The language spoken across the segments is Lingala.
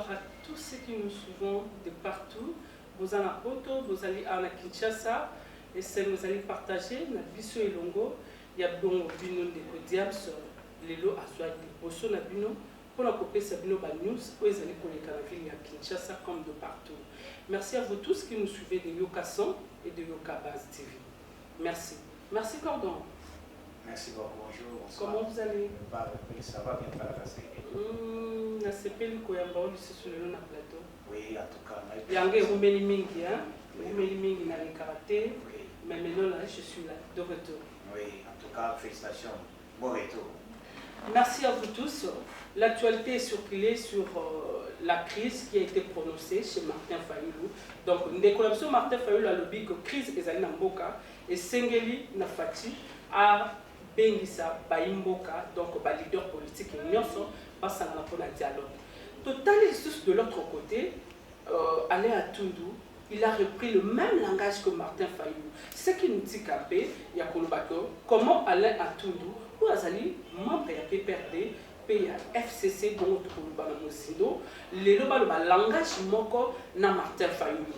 bonsoir à tous ceux qui nous suivent de partout. Vous en Poto, vous allez à Kinshasa et c'est vous allez partager na biso elongo ya bongo bino de Kodiams lelo azwa liboso na bino pour la kopesa bino ba news pour ezali koleka na ville ya Kinshasa comme de partout. Merci à vous tous qui nous suivez de Yokason et de Yokabaz TV. Merci. Merci Cordon. Merci beaucoup, bonjour. Bonsoir. Comment vous allez? Ça va bien par la série. Na sepeli koyamba oli sur le na plateau. Oui, en tout cas. Yange rumeli mingi hein. Rumeli mingi na le karaté. Oui. Mais maintenant là je suis là de retour. Oui, en tout cas félicitations. Bon retour. Merci à vous tous. L'actualité est circulée sur la crise qui a été prononcée chez Martin Fayulu. Donc, déclaration Martin Fayulu a lobby que crise est allée dans Mboka et Sengeli Nafati a Bengisa Baimboka, donc le leader politique et Nyonso, passe à la dialogue. Total juste de l'autre côté, Alain Atundu, il a repris le même langage que Martin Fayulu. Ce qui nous dit qu'après, il y a comment Alain Atundu, ou Azali, membre de la PPRD, FCC, dont le langage moko na Martin Fayulu.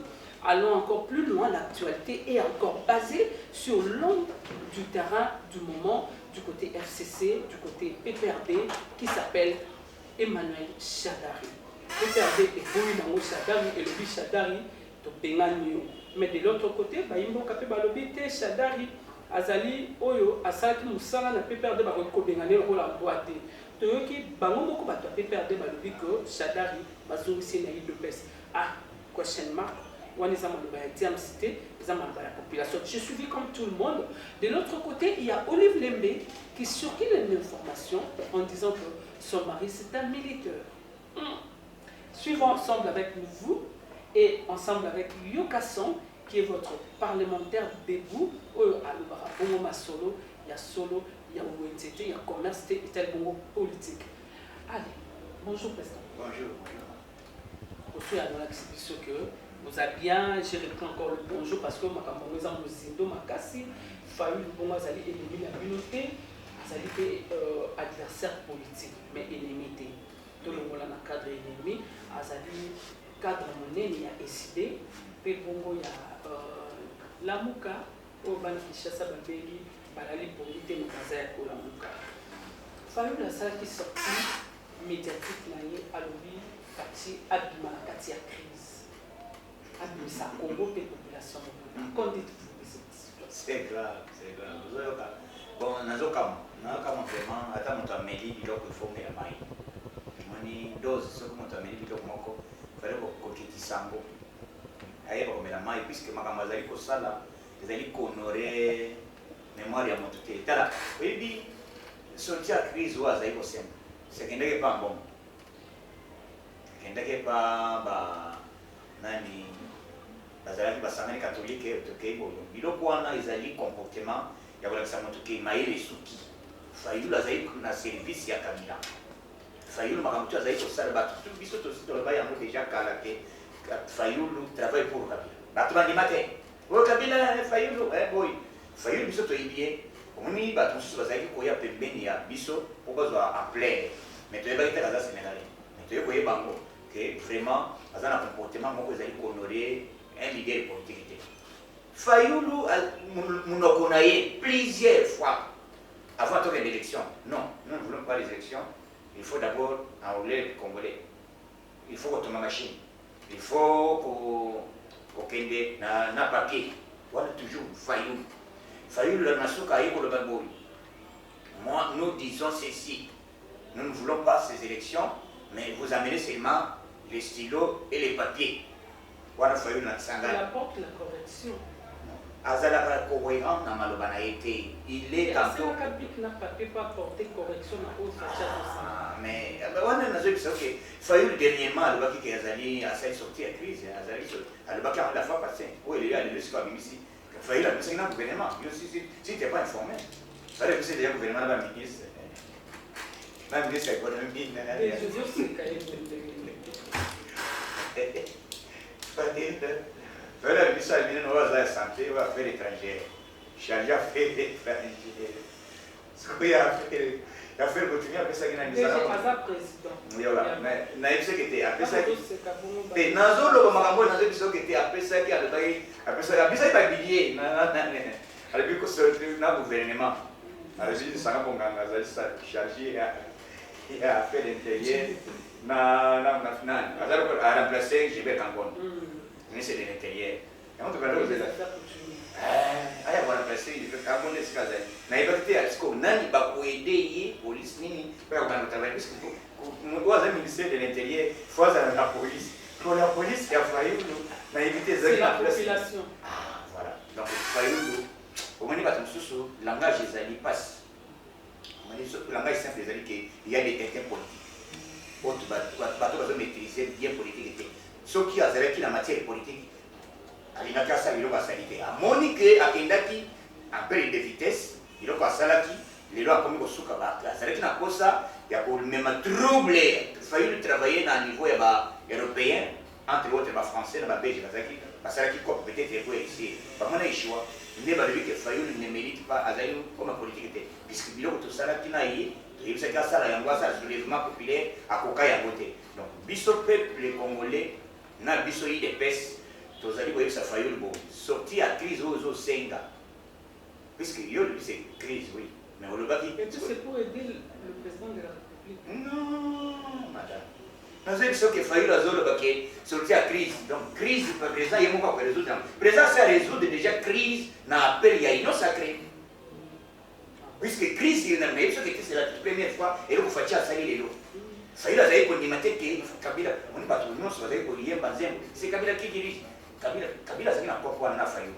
Allons encore plus loin, l'actualité est encore basée sur l'homme du terrain du moment, du côté FCC, du côté PPRD, qui s'appelle Emmanuel Shadari. PPRD est Bouyinango Shadari et le but Shadari de Benganyo. Mais de l'autre côté, Baimbo Kapé Balobi Te Shadari, Azali, Oyo, Asaki Moussala, na PPRD Baroko Bengane, Rola Boate. Toyoki, Bango Moko Bato PPRD Balobi que Shadari, Bazou ici Naïd Lopez. Ah, question mark. Je suis suivi comme tout le monde. De l'autre côté, il y a Olive Lembe qui circule une information en disant que son mari c'est un militaire. Suivons ensemble avec vous et ensemble avec Yokason qui est votre parlementaire debout. Il y a Solo, il y a Solo, il y a ONTT, il y a commerce et tel bongo politique. Allez, bonjour président. Bonjour. Aujourd'hui, à l'exhibition que vous avez bien, j'ai repris encore le bonjour parce que ma camarade me zindo ma cassi, Fayulu bon azali ennemi la communauté, azali adversaire politique mais ennemi té. Tout le monde na cadre ennemi, azali cadre monnaie il a décidé, pe bongo ya la muka au ban Kinshasa babeli balali politique no bazaya ko la muka. Fayulu la salle qui sorti médiatique na ye alobi kati abima kati ya crise. Ça Congo des populations. Qu'en dites-vous de cette situation? C'est grave, c'est grave. Bon, vraiment, attends, mon amélie, il faut me la maille. Moni dose, ce que mon amélie, il fallait que tu sambo. Aïe, comme la maille, puisque ma camarade ko sala, les alliés honorer mémoire à mon tuté. Tala, oui, sortir à crise ou à zaïko sem. C'est qu'il n'est pas bon. Qu'il n'est pas nani. Bazalaki basangani catholique et boyo biloko wana ezali comportement ya kolakisa moto ke mayele suki Fayulu azali na service ya Kabila Fayulu makambo azali kosala bato tout biso tosi toloba yango déjà kala ke Fayulu travaille pour Kabila bato bandima te oyo Kabila Fayulu boy Fayulu biso toyebi ye omoni bato mosusu bazalaki koya pembeni ya biso po bazwa en plaire mais toyebaki te aza sénégalais mais toyebi koyeba yango ke vraiment aza na comportement moko ezali kohonorer un leader politique. Fayulu Mounokonaye plusieurs fois avant l'élection. Non, nous ne voulons pas les élections. Il faut d'abord enrôler les Congolais. Il faut qu'on machine. Il faut qu'on ait un papier. Voilà toujours Fayulu. Fayulu la nation qui pour le Baboui. Moi, nous disons ceci. Nous ne voulons pas ces élections, mais vous amenez seulement les stylos et les papiers. Voilà, il apporte la correction. Azala cohérent dans Malobana été. Il est tantôt. Le n'a pas apporté correction à mais on a dit que Fayulu dernièrement, le Baki Azali a sorti à crise. Le Baki a la fois passée. Oui, il y a le risque à ici. Fayulu a mis un gouvernement. Si tu n'es pas informé, il fallait que c'est déjà le gouvernement de la ministre. La ministre de l'économie. Voilà, le ministre de la Santé, on va faire l'étranger. Chargé à faire l'étranger. Il y a fait continuer après ça qui n'a déjà président. Oui, voilà. Mais naïf c'est que était après ça. Et nazo le makambo nazo biso que était après ça qui a après ça il va billet à la que c'est na gouvernement. À la vie ça na bonganga ça chargé à faire l'intérieur na final. À remplacer je vais Cameroun. Mais c'est de l'intérieur. Et on te parle de ça. Aya bwana pasi kabone sikaza na ibakite asko nani bakuedeye police nini kwa bana travailler parce que waza ministère de l'intérieur fois la police pour la police ya Fayulu na éviter ça la population. Ah voilà donc Fayulu au moins ba tsusu langage ezali passe on dit le langage simple ezali que il y a des termes politiques autre bato maîtriser bien politique était ce qui a zéro qui la matière politique alinaka sa biloko asalite amoni ke akendaki ampere de vitesse biloko asalaki lelo akomi kosuka bato azalaki na kosa ya komema trouble failli travailler na niveau ya ba-européen entre autres ba-français na ba-belge basalaki cop peut-être pour ici bamona échoua nde balobi ke failli ne mérite pas azali comme politique te puisque biloko tosalaki na ye toyebisaki asala yango asala soulèvement populaire akoka yango te donc biso peuple congolais na biso idps tozali koyebisa Fayulu bon sorti à crise aux senga puisque yo c'est crise oui mais on le baki et tout c'est pour aider le président de la République non madame nous avons dit que Fayulu a le baki sorti à crise donc crise le président il y a pas résoudre président ça résoudre déjà crise na appel ya ino sacré puisque crise il n'a même ce que c'est la première fois et le fatia sali les autres Fayulu a dit qu'on dit matin que Kabila on n'est pas tout le monde sur les colliers bazem c'est Kabila qui dirige Kabila zaki na popo na Fayulu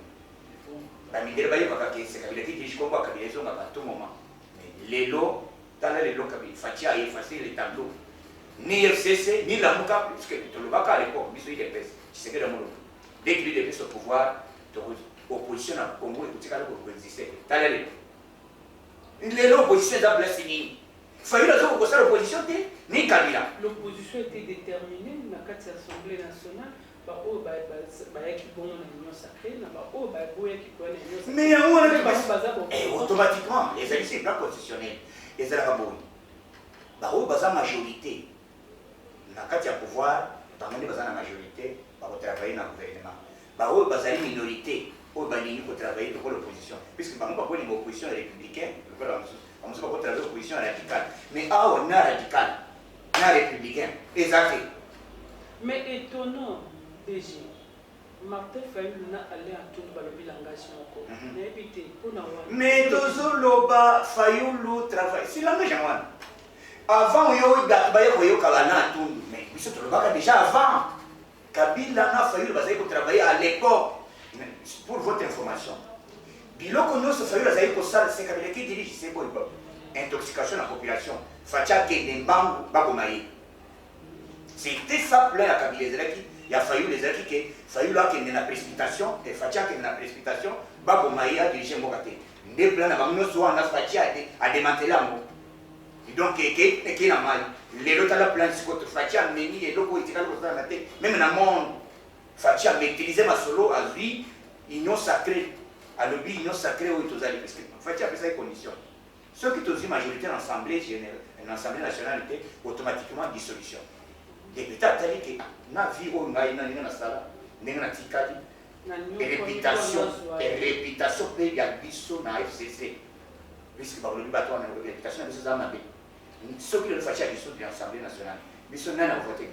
ba mindele ba yeba ka c'est Kabila qui dirige Congo Kabila zonga à tout moment mais lelo tala lelo Kabila fatia a effacé les tableaux ni FCC ni la Muka parce que tout le baka à l'époque biso il est pèse c'est que dans mon dès qu'il est au pouvoir opposition à Congo et tout ça ko exister tala lelo opposition da place ni Fayulu a zo ko sa opposition ni Kabila l'opposition était déterminée na carte assemblée nationale. Mais automatiquement, les alliés, c'est pas constitutionnel. Les alliés, la majorité, dans le pouvoir, dans la majorité, pour travailler dans le gouvernement. La minorité, pour travailler dans l'opposition. Puisque nous avons une opposition républicaine, nous avons une opposition radicale. Mais on a radical, on a républicain. Exact. Mais étonnant. DG, Martin Fayulu n'a allé à tout le langage encore. Mais Tozoloba Fayulu travaille. C'est langage à moi. Avant, il y a eu Kalana tout. Mais déjà avant. Kabila n'a Fayulu travailler à l'époque. Pour votre information. Biloko nous Fayulu a eu c'est Kabila qui dirige c'est quoi intoxication de la population. Fatia Kendembangu Bagomaï. C'était ça plein à Kabila il a fallu les acquis que fallu là qu'il y ait une précipitation et Fatia qu'il y ait une précipitation Babo Maïa dirigé Mbokate des plans à nous soit en Fatia à démanteler un mot donc qui est normal les autres la plan sur Fatia meni et locaux étaient dans la tête même dans le monde Fatia maîtriser ma solo à lui union sacrée à l'objet union sacrée où ils allaient parce que Fatia fait ces conditions ceux qui ont une majorité en assemblée générale en assemblée nationale était automatiquement dissolution. Et peut-être que na vie au ngai na nina sala nina tikali réputation pe ya biso na FCC puisque par le bateau na réputation na biso za mabe ce qui le fait à biso de l'Assemblée nationale biso na na voter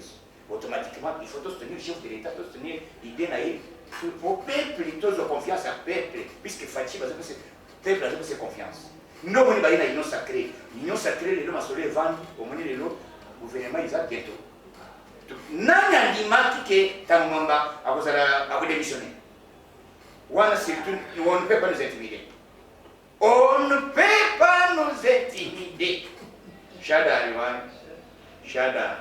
automatiquement il faut soutenir le chef de l'État soutenir l'idée na pour peuple tous de confiance à peuple puisque Fachi va se peuple a se confiance non on va une union sacrée les lois massolé vendre au moment les lois gouvernement ils a bientôt nani andimaki ke tamwamba ako démissionner wana surtout on ne peut pas nous intimider on ne peut pas nous intimider Chada Chada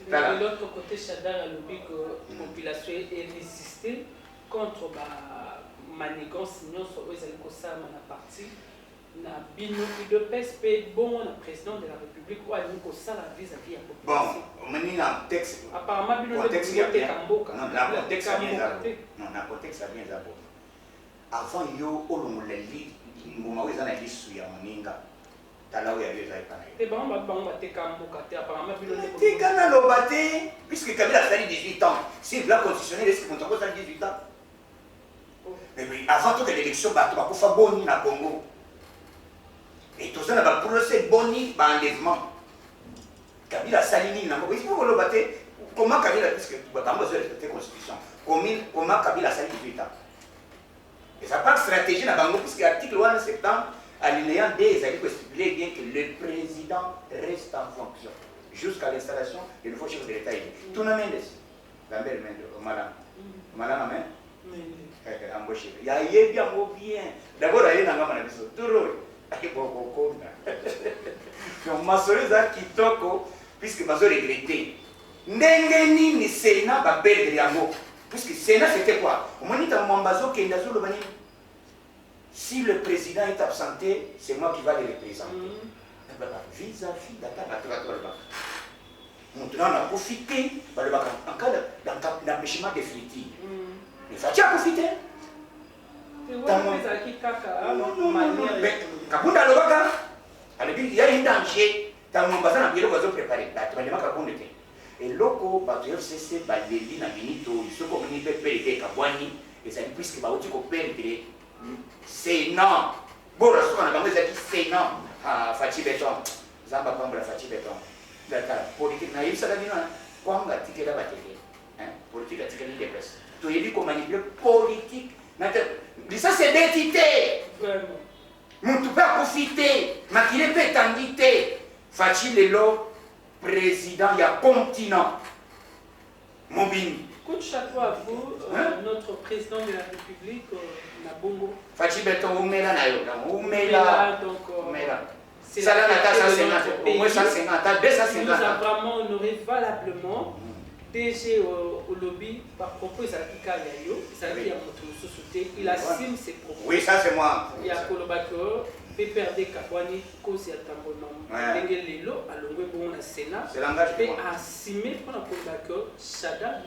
de l'autre côté Chada a lobby que la population est résistée contre la manigance sinon sur eux ils ont parti na bino de PSP bon le président de la République ou à nous ça la vis-à-vis à population. Bon, on a un texte. Apparemment bino contexte il y a bien. Non, la contexte a bien d'abord. Non, la contexte a bien d'abord. avant yo olongola li ngoma oyo eza na lisu ya moninga tala oyo yayo ezali pana te bango bateka mboka te apparemment biloko tika naloba te puisque Kabila asali 18 ans si le plan constitutionnel est-ce que moto yango asali 18 ans mais oui, avant toute l'élection bato bakufa boni na Congo et toza na baprocès boni baenlèvement Kabila asali nini na Congo isipo koloba te comment Kabila puisque bango bazo respecter constitution comment Kabila asali 18 ans et ça part stratégie na bango puisque article 1 septembre alinéa 2 ezali stipulé bien que le président reste en fonction jusqu'à l'installation du nouveau chef de l'État. Tout le monde Lambert Mendo, Madame Amen, embauché. Il y a bien, bien. D'abord, il y a un homme qui est toujours. Il y a beaucoup de gens. Ma soeur est qui toque, puisque ma soeur est regrettée. N'engeni ni Sénat va perdre l'amour. Puisque Sénat c'était quoi? Au moment où il y a un mambazo qui est dans le bani. Si le président est absenté, c'est moi qui vais le représenter. Vis-à-vis d'attendre. Maintenant, on a profité en cas d'empêchement définitif. Il faut profiter. Il y a un danger. Et loko bato FCC baleli na minito isoko mini PPD kabwani ezali puisque bauti ko perdre Sénat. Bon restaurant na bango ezali Sénat Fachi Beton zamba pambula Fachi Beton d'accord politique na yisa la bina kwanga tikela bateke politique atikela les presse to yebi ko manipuler politique na ça c'est d'identité vraiment mutu pa profiter makile pe tangité Fachi lelo président, il y a continent. Mobini. Coup de chapeau à vous, notre président de la République, Nabongo. Fachi Beton, Oumela Nayo. Oumela. Donc, c'est la nous a vraiment honoré valablement. DG au lobby, par propos, il assume ses propos. Oui, ça c'est moi. Il y a Kolobako. PPRD Kabwani, cause ya tambonom. Lelo alongwe bon na Sénat. C'est l'engagement. Et assumer pour la Kolobako, Shada.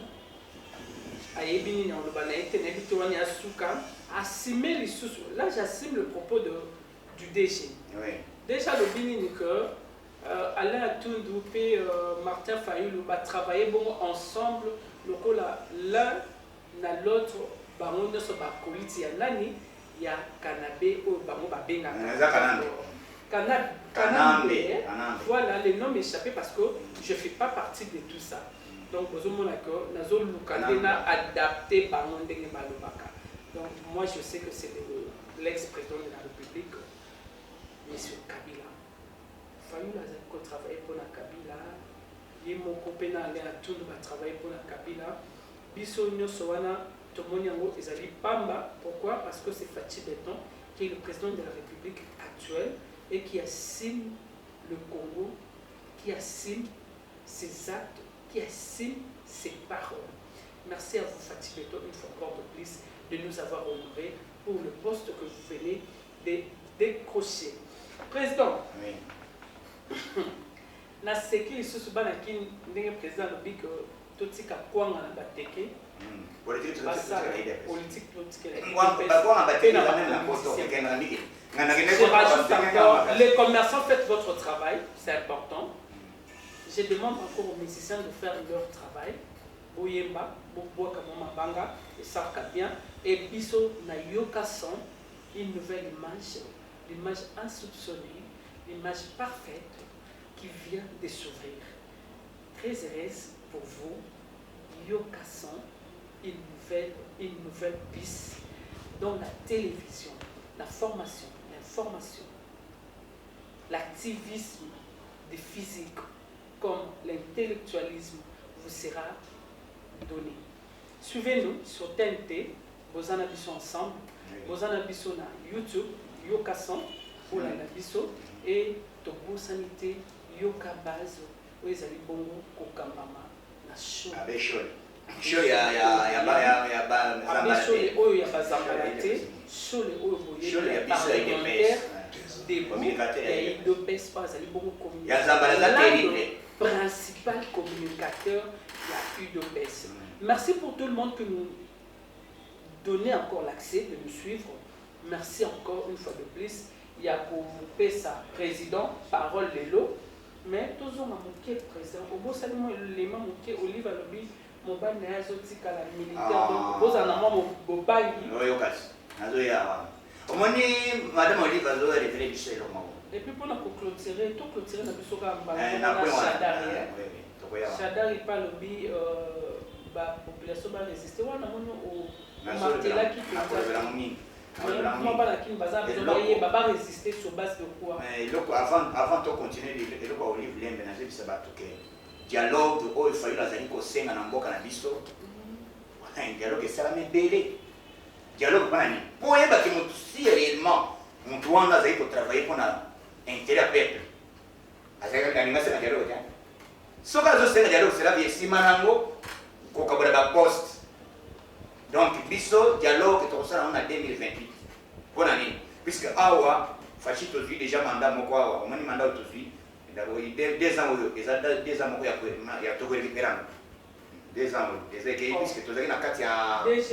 Ayebini na olobana ete na bitwani asuka, assumer les sous. Là j'assume le propos du DG. Oui. Déjà le bini ni que Alain Atundu et Martin Fayulu va travailler bon ensemble l'un na l'autre bango ne so ba koliti ya nani. Il y a Kanabé ou Bango Babenga. Kanabé. Voilà, les noms m'échappaient parce que je ne fais pas partie de tout ça. Donc, vous avez adapté Bango Ndenge Malobaka. Donc, moi, je sais que c'est l'ex-président de la République, M. Kabila. Famille a travaillé pour la Kabila. Et mon copain a travaillé pour la Kabila. Biso Nyosowana. Pamba. Pourquoi? Parce que c'est Fachi Beton qui est le président de la République actuelle et qui assume le Congo, qui assume ses actes, qui assume ses paroles. Merci à vous Fachi Beton une fois encore de plus de nous avoir honorés pour le poste que vous venez de décrocher. Président, oui. Na seki lisusu bana kin ndenge président lobi que totika kwanga na bateke. Politique les commerçants, faites votre travail, c'est important. Je demande encore aux musiciens de faire leur travail. Bouyemba, Boboka Banga, et Sarka bien. Et Biso Nayoka sont une nouvelle image, l'image insoupçonnée, l'image parfaite qui vient de s'ouvrir. Très heureuse pour vous, Yoka sont une nouvelle piste dans la télévision, la formation, l'information, l'activisme des physiques comme l'intellectualisme vous sera donné. Suivez-nous sur TNT, Bozana Bisso ensemble, Bozana Bisso na YouTube, Yoka Son, Ola Bisso et Togo Sanité, Yoka Base, Oezali Bongo, Kokambama, na show. Show ya principal communicateur, il y a UDPS. Merci pour tout le monde que donner encore l'accès de me suivre. Merci encore une fois de plus. Il y a pour sa président, parole de l'eau. Mais tous on a manqué président. Au bout de l'élément manqué, Olive a lobby, mon ban n'est pas à la militaire. Donc, vous en avez mon bail. Oui, au cas. Au moins, madame Olive a réfléchi. Et puis pour la clôturer, tout clôturer, on a pu se faire Chadar, il parle lobby, la population va résister. On a au martelas qui peut comment pas la qui va résister sur base de quoi? Avant de continuer, il faut Olive Lembe, c'est dialogue, il faut la zani ko senga na mboka na biso. Un dialogue ça la belé. Dialogue pas ni. Pour yeba que mutu si réellement mutu wana zai ko travailler pour na intérêt peuple. Azaka kanimasa na dialogue ya. Soka zo senga dialogue c'est la vie simanango ko kabura ba poste. Donc biso dialogue to ça on a 2028. Pour année puisque awa fachi to déjà mandat moko awa, on mani mandat to suit. D'abord, 2 ans, il y a 2 ans, il y a tout récupéré. 2 ans, puisque tu as Katia. DG,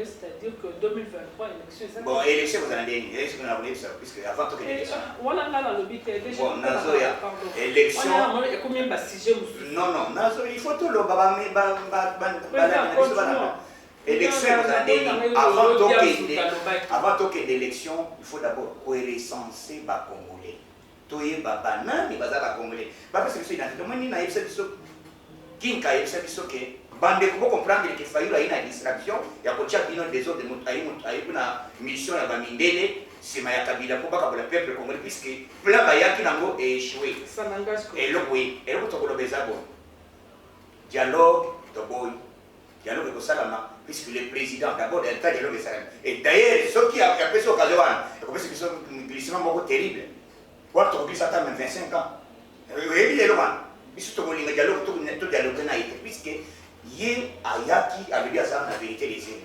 c'est-à-dire que 2023, élection. Bon, élection, vous en avez une élection, vous en avez ça, puisque avant tout l'élection. On a là le but, bon, Nazoya, élection. Combien de sujets? Non, Nazoya, il faut tout le baba, élection, vous en avez une. Avant tout l'élection, il faut d'abord recenser les Congolais. Toye baba nani bazaka congolais parce que c'est identité moi ni na yebisa biso kinka yebisa biso ke bande ko comprendre que Fayulu ina distraction ya ko cha bino des autres ayi kuna mission ya bamindele sima ya kabila pour baka le peuple congolais puisque plan bayaki nango échoué ça n'engage que et le oui et le ko tokolo bezabo dialogue to boy dialogue ko salama puisque le président d'abord il a dialogue salama et d'ailleurs ce qui a fait ce occasion ko parce que c'est un glissement beaucoup terrible. Quand tu as 25 ans, puisque il ayaki a la vérité des îles.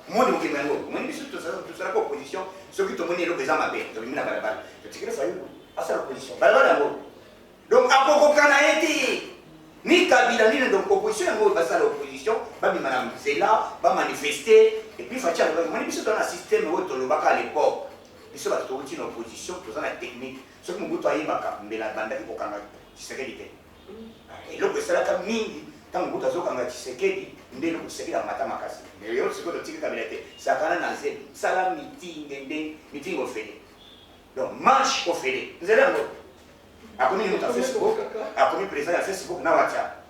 Moi, je suis en opposition. Ceux qui ont mené l'opposition à paix, tu as l'opposition. Donc, à été ni Kabila ni l'opposition, l'opposition, Madame Zela, va manifester, et puis il y a un système à l'époque. Ils sont en opposition, ils ont la technique. Ce que nous avons fait, la bande qui est et donc, c'est là que quand nous avons fait nous avons fait la matamakasi. Mais il y a aussi que ça a meeting au fait. Donc, marche au fait. Nous allons à Facebook, à commis président à Facebook, na WhatsApp,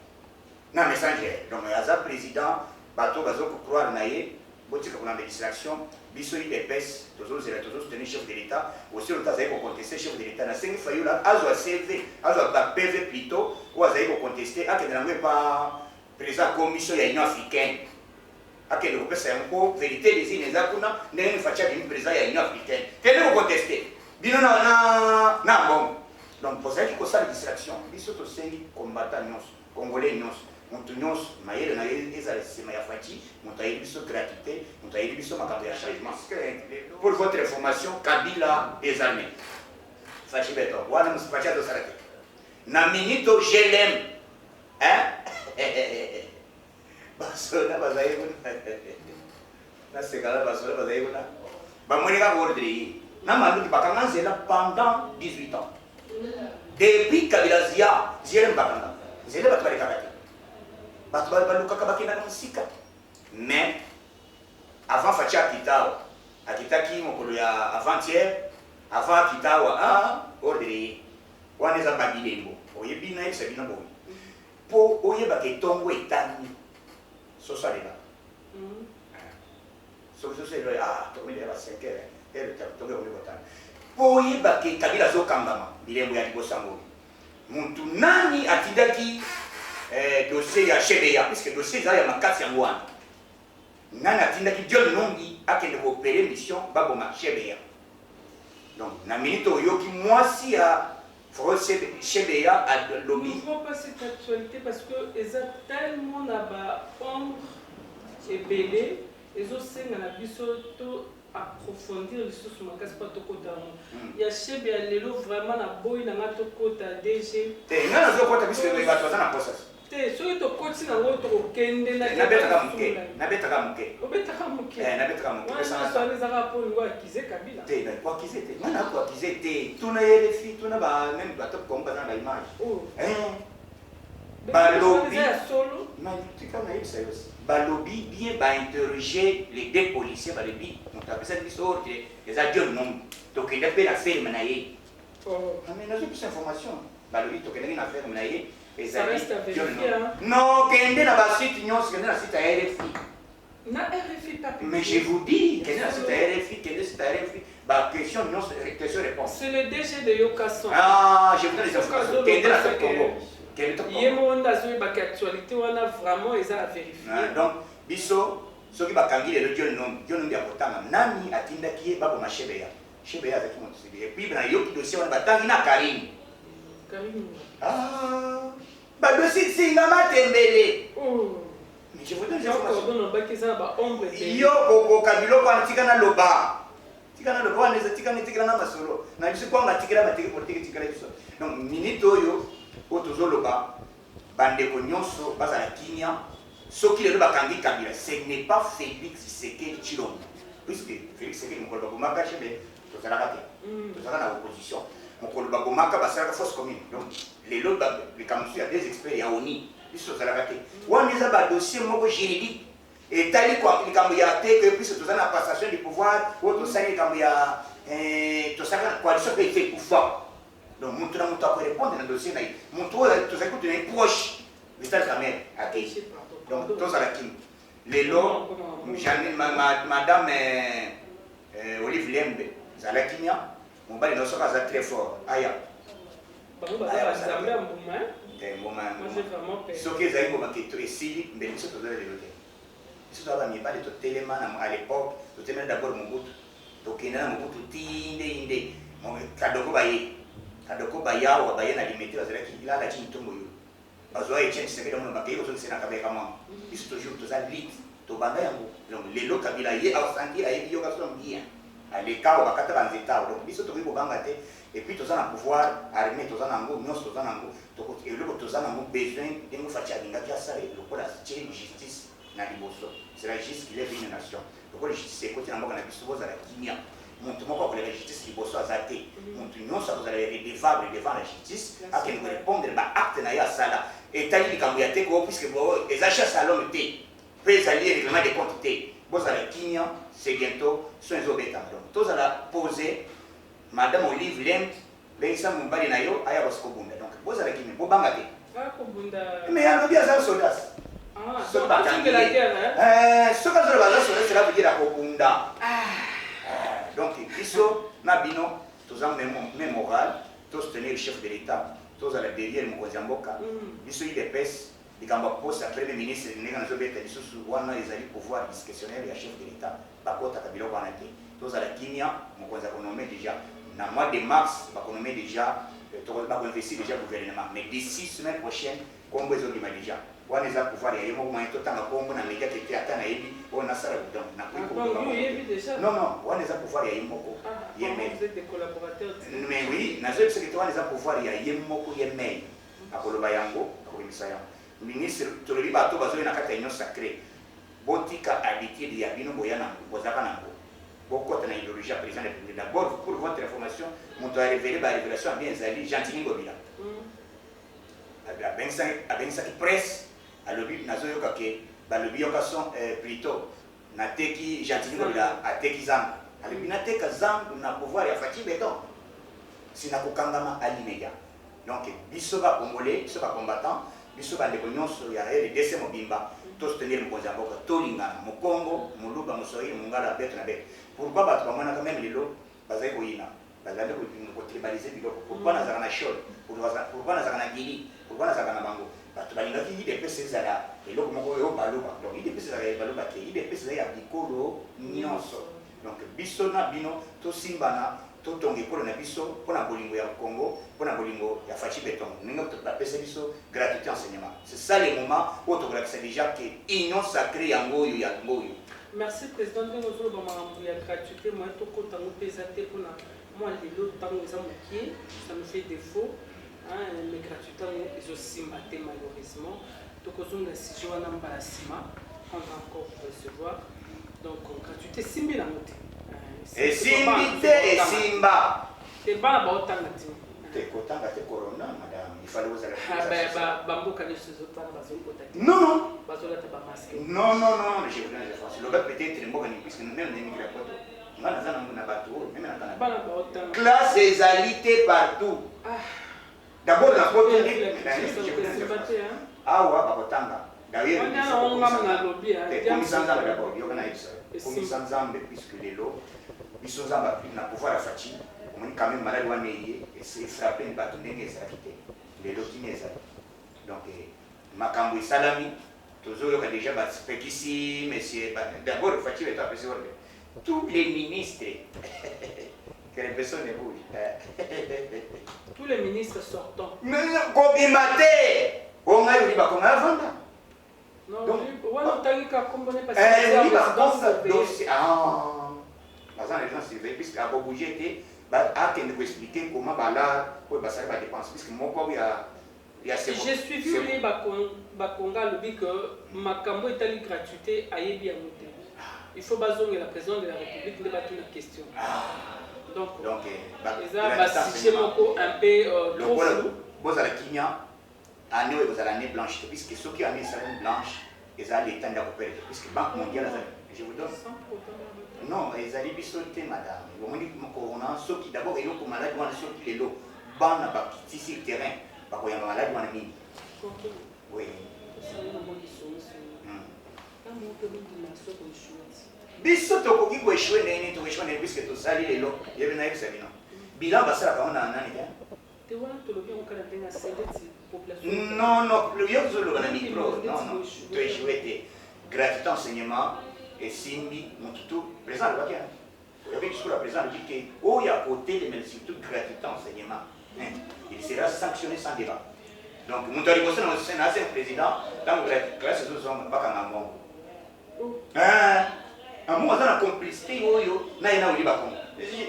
na Messenger. Donc, il y a un président, bateau, pour croire naïe. Botika pour la distraction, biso IDPS, toujours soutenir chef de l'État, aussi le temps pour contester chef de l'État. Na 5 Fayulu, azo CV, azo PV plutôt, ou azo pour contester, à que n'a pas président commission ya Union africaine. À que le groupe c'est un peu vérité des îles Zakuna, n'est une fatia d'une président ya Union africaine. Quel est contester? Bino na bon. Donc pour ça qu'il faut ça la distraction, biso to sengi combattant congolais nyos. Montunyos, maïre na ezale sema ya fati, montaïli biso gratuité, montaïli biso makambo ya changement. Pour votre information, Kabila des armées. Fati beto, wana musipatia do sarate. Na minito je l'aime. Hein? Basona bazaïgo. Na sekala basona bazaïgo na. Ba monika ordre. Na maluki bakanganzela pendant 18 ans. Depuis Kabila zia, je l'aime bakanga. Zele batwali kabati. Mais avant Fatia Kitao, Akitaki Mokoya avant-hier, avant Kitao, ordre, on est à Babilembo, Oyebina et Sabina Boy. Pour Oyeba qui tombe et tani, ce soit là. Ce que c'est le tomber à 5 heures, et le tomber au niveau. Pour Oyeba qui Kabila Zokambama, Bilembo Yanibosango. Montunani Atidaki. Dossier ya Chebeya, puisque dossier ya makasi ya ngwana. Nana tinda ki John Nongi akende ko opérer mission baboma Chebeya. Donc na minute oyoki mwasi ya Chebeya a lobby. Il ne faut pas cette actualité parce que ils ont tellement là-bas ombre et belé, ils ont essayé na biso to approfondir les choses sur makasi pas to kota. Il y a Chebeya lelo vraiment na boy na ngato kota DG. Nana zo kota puisque il va choisir na process. te soki tokoti nango tokokende nabetaka moke wana ezaka mpo ningo akize kabila te koakize te ngana koakize te tuna yerefi tuna meme bato kongo baza na baimage balobi tika nayebisa yo balobi bien bainterroger les deux policiers balobi moto apesaki biso ordre eza dieu nombre tokende mpe na ferme na ye mais nazopesa information balobi tokendaki na ferme na ye ezali non kende na basite nyonso kende na site ya RFI na RFI pas mais je vous dis kende na site ya RFI kende site ya RFI ba question nyonso question réponse c'est le DG de Yokason je vous donne les informations kende na site Congo yemo onda azoyebaka actualité wana vraiment eza à vérifier donc biso soki bakangi lelo dieu nombi ya kotanga nani atindaki ye baboma shebeya azaki moto sibi epuis na yoki dossier wana batangi na Karim badossier singama tembele mais je vous donne des informations yo kokoka biloko wana tika na loba wana eza tikana na masolo na biso kwanga tikela batiki politiki tikala biso donc minute oyo oyo tozoloba bandeko nyonso bazala kimia soki lelo bakangi Kabila ce n'est pas Félix Tshisekedi Tshilombo puisque Félix Tshisekedi mokolo babomaka chebe tozalaka te tozalaka na opposition mokolo babomaka basalaka fausse commune donc lelo likambo ya des experts ya ONI biso tozalaka te wana eza badossier moko juridique etali likambo ya te que puisque toza na passation du pouvoir oyo tosali likambo ya tosalaka na coalition mpe efe pouvoir donc mutu na mutu akorépondre na dossier na ye mutu oyo tozali kutu na ye proche vital camer akei donc tozala kimi lelo madame Olive Lembe zala kimia mobali na soka aza très fort aya soki ezali ngomaka esili mbeli biso tozala lelo te biso toza bamibali totelema à l'époque totelema d'abord Mobutu tokende na Mobutu tinde kadoko bayawa baye na limete bazalaki ilalaki ntongo yo bazwa Etienne Tshisekedi mona bakei kozongisena kabeka mwa biso toujours toza lit tobanda yango donc lelo Kabila ye asentir ayebi yo kaso bien aleka bakata banzeta donc biso tokoki kobanga te et puis toza na pouvoir armé toza nango nyonso toza nango eloko toza nango besoin ndenge faci alingaki asala lokola tie justice na liboso c'est la justice qui lève une nation lokola justice ekoti na mboka na biso bozala kimia moto moko akolela justice liboso aza te moto nyonso akozala redevable devant la justice akende korépondre baacte na ye asala etali likambo ya te ko puisque eza chasse à l'homme te mpe ezali règlement de compte te bozala kimia c'est bientôt so ezobeta donc tozala posé madame Olive Lembe bengisa mobali na yo aya kosikobunda donc bozala kimia bobanga te mais alobi aza sodas soki bakangi soki azolo baza sodas cela veut dire akobunda donc biso na bino toza même moral tosoutenir le chef de l'état tozala derrière mokonzi ya mboka biso UDPS likambo akoposa premier ministre ndenge nazobeta lisusu wana ezali pouvoir discrétionnaire ya chef de l'état bakotaka biloko wana te tozala kimia mokonzi akonome déjà na mois de mars bakonome déjà bakoinvestir déjà gouvernement mais d'ici semaine prochaine kombo ezondima déjà wana eza pouvoir ya ye moko moyen totanga kombo na média tete ata nayebi oyo nasala donc non wana eza pouvoir ya ye moko ye mais oui nazoyebisa kete wana eza pouvoir ya ye moko ye mai akoloba yango akobimisa yango ministre tolobi bato bazoyi na kati ya union sacré botika habitude ya bino boya nango bozaka nango bokota na idéologie ya président de la République d'abord pour votre information moto arévélé barévélation ya bien ezali Gentili Ngobila abengisaki presse alobi nazoyoka ke balobi yokason plutôt nateki Gentili Ngobila ateki zamba alobi nateka zamba na pouvoir ya Faci Beton sina kokangama à l'immédiat donc biso bakongolais biso bacombattant biso bandeko nyonso ya RDC mobimba tosoutenir mokonzi ya mboka tolingana mokongo moluba moswahili mongala bete na bete pourquoi bato bamonaka même lelo bazali koyina bazali kotribalize biloko pourquoi nazalaka na shol pourquoi nazalaka na gili pourquoi nazalaka na bango bato balingaki IDPS ezala eloko moko oyo baloba donc IDPS ezalaka baloba te IDPS ezali ya bikolo nyonso donc biso na bino tosimbana totonga ekolo na biso mpona bolingo ya Congo mpona bolingo ya Faci Beton ndenge bapesa biso gratuité enseignement c'est ça le moment oyo tokolakisa déjà ke union sacrée yango oyo yango oyo. Merci président ndenge ozoloba makambo ya gratuité moye tokota ngo mpe eza te mpona mwa lelo ntango eza mokie ça nous fait défaut mais gratuité yango ezosimba te malheureusement tokozonga sujet wana mbala nsima on va encore recevoir donc gratuité esimbi nango te esimbi te esimba te bana baotanga te te kotanga te corona madame il fallait ozala bamboka nyonso ezotanga bazokota te non bazolata bamaske non je voulais la France loba peut-être mboka ni puisque même nemigra poto nga naza nango na bato oyo meme na kana bana baotanga classe ezali te partout d'abord la poto awa bakotanga d'ailleurs komisa nzambe d'abord yoka na yebisa komisa nzambe puisque lelo biso nzambe na pouvoir ya faci omoni quand même maladi wana eye efrappe ni bato ndenge ezalaki te lelo kini ezali donc makambo esalami tozoyoka déjà bapekisi monsieur d'abord faci beto apesi orde tous les ministres que les personnes bougent tous les ministres sortants kobima te ongai oli bakonga avanda wana otangika kombone baza na gens surveille puisque akobouge te akende koexplike comment bala oyo basali badepense puisque moko ya j'ai suivi oli bakonga alobi que makambo etali gratuité ayebi yango te il faut bazongela président de la république nde batuna question donc eza basije moko un peu trop flou bozala kinya année oyo kozala année blanche te puisque soki année ezalani blanche eza l'état nde akoperdre puisque banque mondiale je vous donne non ezali biso te madame omoni corona soki d'abord eloko maladi wana soki lelo bana bakiti sur terrain bakoyamba maladi wana mingi oui biso tokoki koeshue ndenge tokoeshue ndenge puisque tosali lelo yebi nayebisa bino bilan basalaka ngo na nani te non yo tozoloba na micro non toeshue te gratuité enseignement esimbi motutu président alobaki oyoki discours ya président alobi ke oyo akotele mais surtout gratuité enseignement il sera sanctionné sans débat donc moto ya liboso na ancien président ntango classe ezozonga bakanga mbongo amongo aza na complicité oyo naye na oli bakongo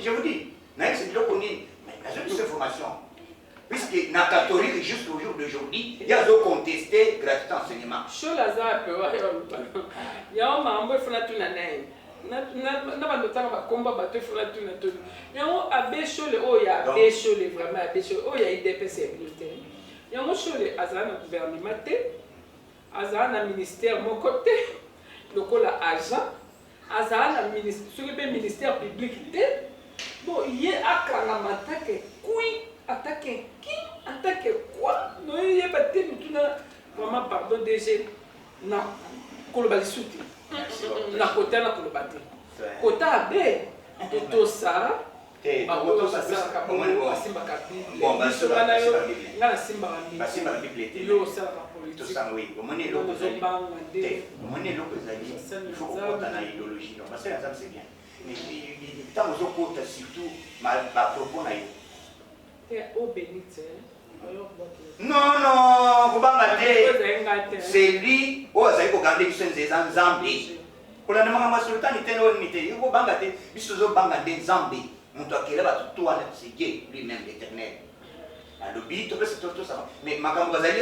je vous dis nayebisa biloko nini nazwi biso information puisque na catholique juste au jour d'aujourd'hui il y a zo contester gratuité enseignement shola za pewa yao mambo efuna tuna naye na bando tanga bakomba bato efuna tuna tuni yango abe shole oyo abe shole vraiment abe shole oyo ya IDPS ya militaire yango shole azala na gouvernement te azala na ministère moko te lokola agent azala na soki mpe ministère public te bon ye akangama atake kui atake qui atake quoi no yeba te mutuna vraiment pardon DG na koloba lisuti na kota na koloba te kota abe tosara basimba kabili yo osalaka politique omoni eloko ezali il faut kokota na idéologie donc basala nzambe c'est bien mais ntango ozokota surtout bapropos na yo non kobanga te c'est lui oyo azali kogande biso nzeza nzambe kolanda makambo ya sultani te noni te kobanga te biso tozobanga nde nzambe moto akele bato to wana c'est Dieu lui-même l'éternel alobi topesa tosama mais makambo bazali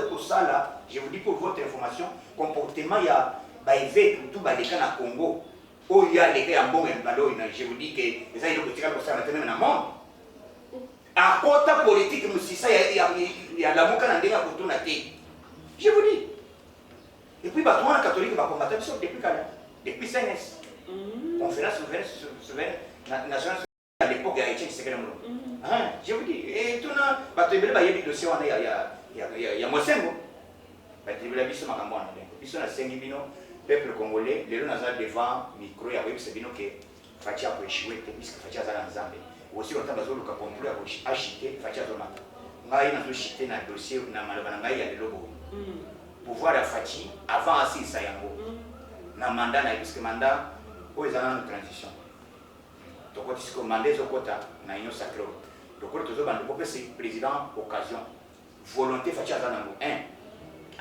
kosala je vous dis pour votre information comportement ya baevêque tout baleka na Congo oyo aleka ya mbongo ya mbala oyo je vous dis que eza eloko etikala kosala te meme na monde akota politique musisa ya lamuka na ndenge ya kotuna te je vous dis et puis bato wana catholique bakombata biso depuis kala depuis CNS conférence souveraine nationale à l'époque ya Etienne Tshisekedi Mulongo je vous dis et tuna bato ebele bayebi dossier wana ya Mosengo batibela biso makambo wana biso nasengi bino peuple congolais lelo naza devant micro ya koyebisa bino ke faci akoeshue te puisque faci aza na nzambe aussi on t'a besoin de complot à acheter faci azomaka ngai nazochite na dossier na maloba na ngai ya lelo boye pouvoir ya faci avant asilisa yango na mandat na ye puisque mandat oyo ezala na transition tokoti siko mandat ezokota na union sacré tokoti tozobanda kopesa président occasion volonté faci aza nango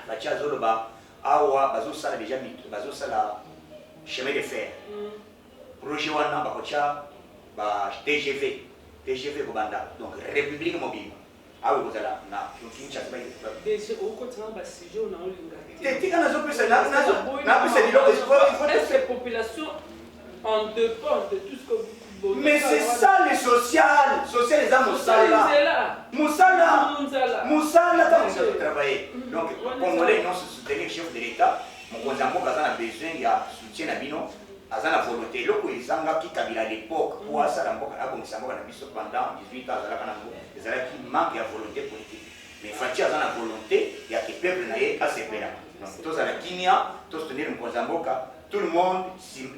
faci azoloba awa bazosala déjà bazosala chemin de fer projet wana bakotia ba TGV kobanda donc république mobile awe kozala na Kinshasa ba déjà au quotidien ba sujet on a olinga tika nazo pesa na pesa biloko cette population en dépend de tout ce que vous mais c'est ça le social les hommes Moussala quand vous travaillez donc congolais non se soutenir chef de l'état mon konzambo a besoin il y a soutien à bino azana volonté loko ezanga ki kabila à l'époque pour asala mboka abongisa mboka na biso pendant 18 ans azala kana ngo ezala ki manque ya volonté politique mais fati azana volonté ya que peuple na ye asepela donc tous à la Kinia tous soutenir mon konzamboka tout le monde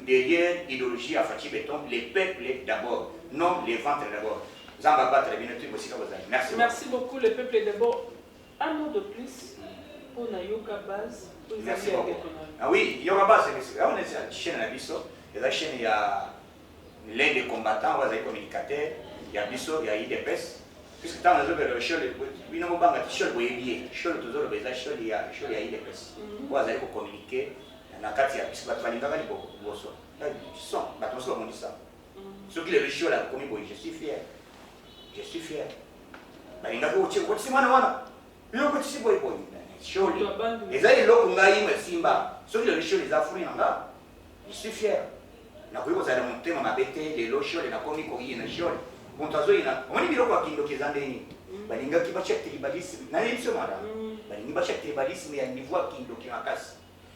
derrière l'idéologie à Fati Béton les peuples d'abord non les ventres d'abord zamba battre bien tout aussi comme ça merci beaucoup le peuple d'abord un mot de plus pour na yoka base. Merci beaucoup. Ah oui, Yoga Base, on est sur la chaîne Abisso, et la chaîne il y a l'un des combattants, il y a des communicateurs, il y a Abisso, il y a IDPS. Puisque tant que le show, il y a un banc de show, il y a show, il y a IDPS. Vous allez communiquer, il y a un cas, puisque vous allez faire des choses. Ils sont, on dit ça. Ceux qui le show, je suis fier. Je suis fier. Il y a un Sholi. Et ça, il y Simba. Ceux qui le Sholi, les Africains, je suis fier. Na kuiko za monter ma bete les lochos les na komi ko yina Sholi. Montazo ina. Oni biro kwa kindo kizandeni. Balinga kiba check tribalisme. Na ni biso mara. Balinga check tribalisme ya niveau kindo kimakasi.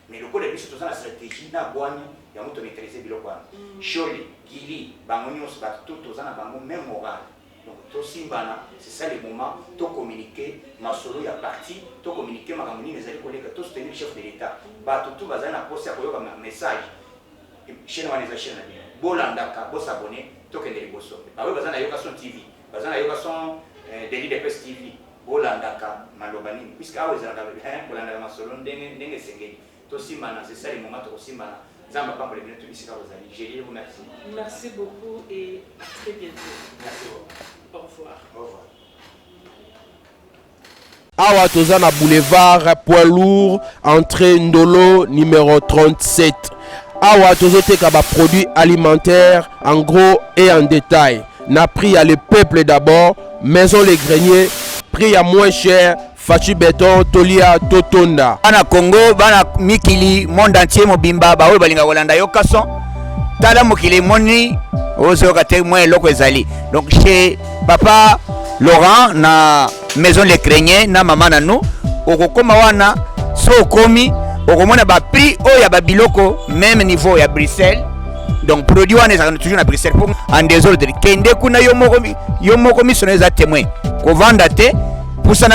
Mais le code biso tozana stratégie na bwani ya moto maîtriser bilo kwa. Sholi, Gili, bangoni os bat tout tozana bango même moral. Donc, tout Simbana, c'est ça le moment, tout communiquer, ma solo il y a parti, tout communiquer, ma camonie, les collègues, tout soutenir le chef de l'État. Bah, tout va dans la poste, à quoi un message. Chez nous, les chaînes, Bolandaka, Boss abonné, tout que les bossos. Bah, oui, bazana yoka son TV, bazana yoka son délit de presse TV, Bolandaka, Malobani, puisque ah, vous avez Bolandaka, ma solo, n'engue sengeli. Tout Simbana, c'est ça le moment, tout Simbana. Merci beaucoup et à très bientôt. Merci beaucoup. Au revoir. Au revoir. Awa Tozana Boulevard, poids lourd, entrée Ndolo, numéro 37. Awa Tozote Kaba produits alimentaires en gros et en détail. N'a pris à le peuple d'abord, maison les greniers, prix à moins cher. Fati Béton, Tolia, Totonda. Bana Congo, bana Mikili, monde entier, Mobimba, Baoui, Balinga, Walanda, Yokason. Tala Mokili, Moni, Ozo, Kate, moi, Loko Ezali. Donc, chez papa Laurent, na maison les Créniers, na maman, na nous, Okokoma wana, so komi, Okomona ba prix, Oya Babiloko, même niveau, ya Bruxelles. Donc, produit, on est toujours à Bruxelles pour en désordre. Kende, Kuna, Yomokomi, son les témoins. Kovandate. Pour ça,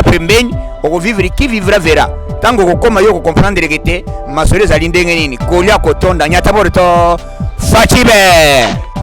on vivre qui vivra verra. Tant que comme yo comprendre que te, ma soeur est à l'indéngénie. Kolia kotonda, nyata borto, Fati Bé.